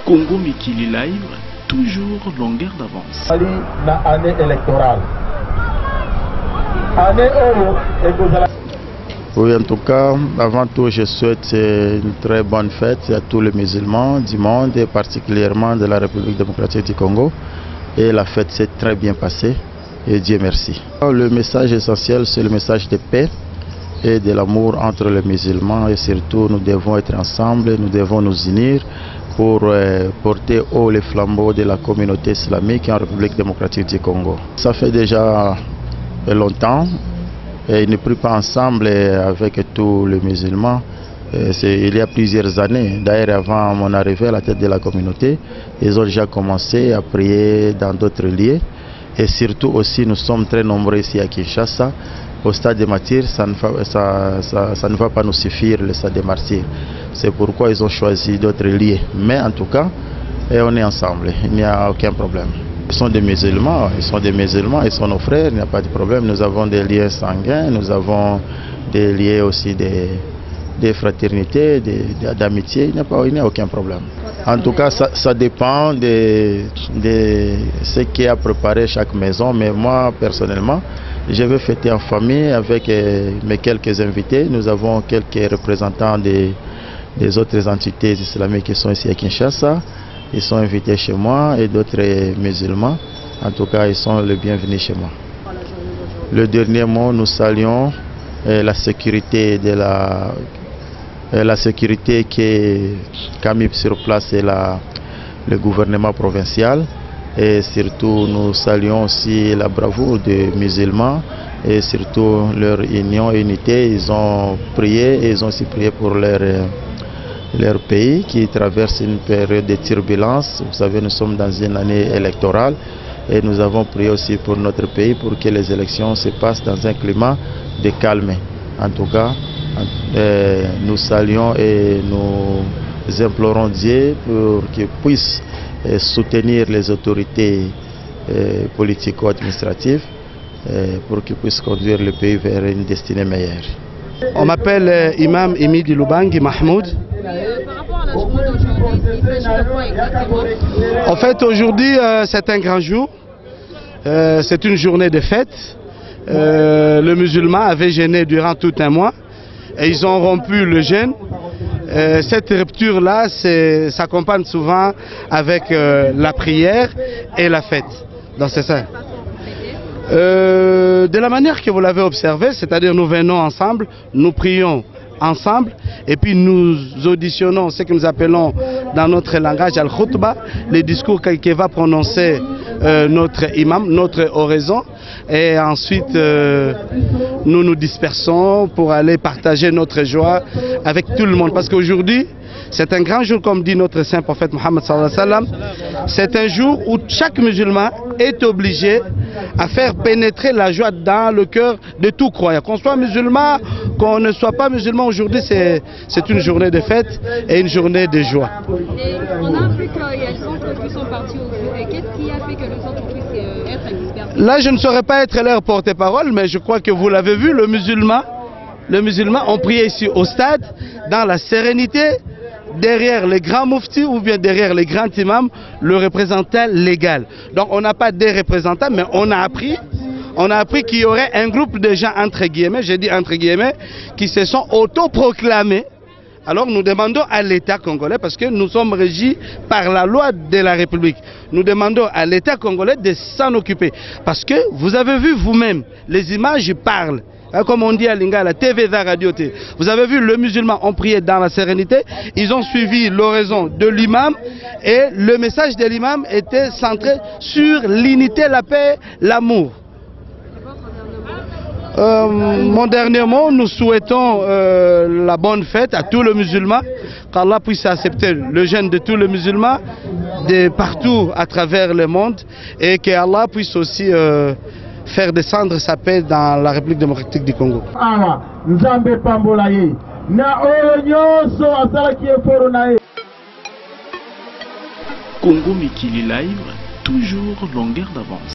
Congo Mikili Live, toujours longueur d'avance. Na année électorale. Oui, en tout cas, avant tout, je souhaite une très bonne fête à tous les musulmans du monde et particulièrement de la République démocratique du Congo. Et la fête s'est très bien passée et Dieu merci. Le message essentiel, c'est le message de paix et de l'amour entre les musulmans et surtout nous devons être ensemble, nous devons nous unir pour porter haut les flambeaux de la communauté islamique en République démocratique du Congo. Ça fait déjà longtemps et ils ne prient pas ensemble avec tous les musulmans. Il y a plusieurs années, d'ailleurs avant mon arrivée à la tête de la communauté, ils ont déjà commencé à prier dans d'autres lieux. Et surtout aussi, nous sommes très nombreux ici à Kinshasa. Au stade des martyrs, ça ne va pas nous suffire, le stade des martyrs. C'est pourquoi ils ont choisi d'autres lieux. Mais en tout cas, on est ensemble, il n'y a aucun problème. Ils sont des musulmans, ils sont nos frères, il n'y a pas de problème. Nous avons des liens sanguins, nous avons des liens aussi des fraternités, d'amitié, il n'y a aucun problème. En tout cas, ça dépend de ce qui a préparé chaque maison, mais moi, personnellement, je vais fêter en famille avec mes quelques invités. Nous avons quelques représentants des autres entités islamiques qui sont ici à Kinshasa. Ils sont invités chez moi et d'autres musulmans. En tout cas, ils sont les bienvenus chez moi. Le dernier mot, nous saluons la sécurité qu'a mis sur place le gouvernement provincial. Et surtout, nous saluons aussi la bravoure des musulmans et surtout leur union et unité. Ils ont prié et ils ont aussi prié pour leur pays qui traverse une période de turbulence. Vous savez, nous sommes dans une année électorale et nous avons prié aussi pour notre pays pour que les élections se passent dans un climat de calme. En tout cas, nous saluons et nous implorons Dieu pour qu'il puisse soutenir les autorités politico-administratives pour qu'ils puissent conduire le pays vers une destinée meilleure. On m'appelle Imam Emidi Lubangi Mahmoud. Par rapport à la journée d'aujourd'hui, il s'agit de quoi exactement? En fait, aujourd'hui, c'est un grand jour. C'est une journée de fête. Le musulman avait jeûné durant tout un mois et ils ont rompu le jeûne. Cette rupture-là s'accompagne souvent avec la prière et la fête. Donc c'est ça. De la manière que vous l'avez observé, c'est-à-dire nous venons ensemble, nous prions ensemble et puis nous auditionnons ce que nous appelons dans notre langage al-khutba, les discours que va prononcer notre imam, notre oraison, et ensuite nous nous dispersons pour aller partager notre joie avec tout le monde, parce qu'aujourd'hui c'est un grand jour, comme dit notre saint prophète Mohammed sallallahu alayhi wa sallam. C'est un jour où chaque musulman est obligé à faire pénétrer la joie dans le cœur de tout croyant. Qu'on soit musulman, qu'on ne soit pas musulman, aujourd'hui c'est une journée de fête et une journée de joie. Et on a vu qu'il y a les autres qui sont partis au feu. Et qu'est-ce qui a fait que les autres puissent être dispersés? Là, je ne saurais pas être leur porte-parole, mais je crois que vous l'avez vu, le musulman ont prié ici au stade, dans la sérénité, derrière les grands mouftis ou bien derrière les grands imams, le représentant légal. Donc on n'a pas des représentants, mais on a appris qu'il y aurait un groupe de gens, entre guillemets, j'ai dit entre guillemets, qui se sont autoproclamés. Alors nous demandons à l'État congolais, parce que nous sommes régis par la loi de la République, nous demandons à l'État congolais de s'en occuper. Parce que vous avez vu vous-même, les images parlent. Comme on dit à Lingala, TV, Radio T. Vous avez vu, le musulman ont prié dans la sérénité, ils ont suivi l'oraison de l'imam et le message de l'imam était centré sur l'unité, la paix, l'amour. Mon dernier mot, nous souhaitons la bonne fête à tous les musulmans, qu'Allah puisse accepter le jeûne de tous les musulmans de partout à travers le monde et qu'Allah puisse aussi faire descendre sa paix dans la République démocratique du Congo. Congo Mikili Live, toujours longueur d'avance.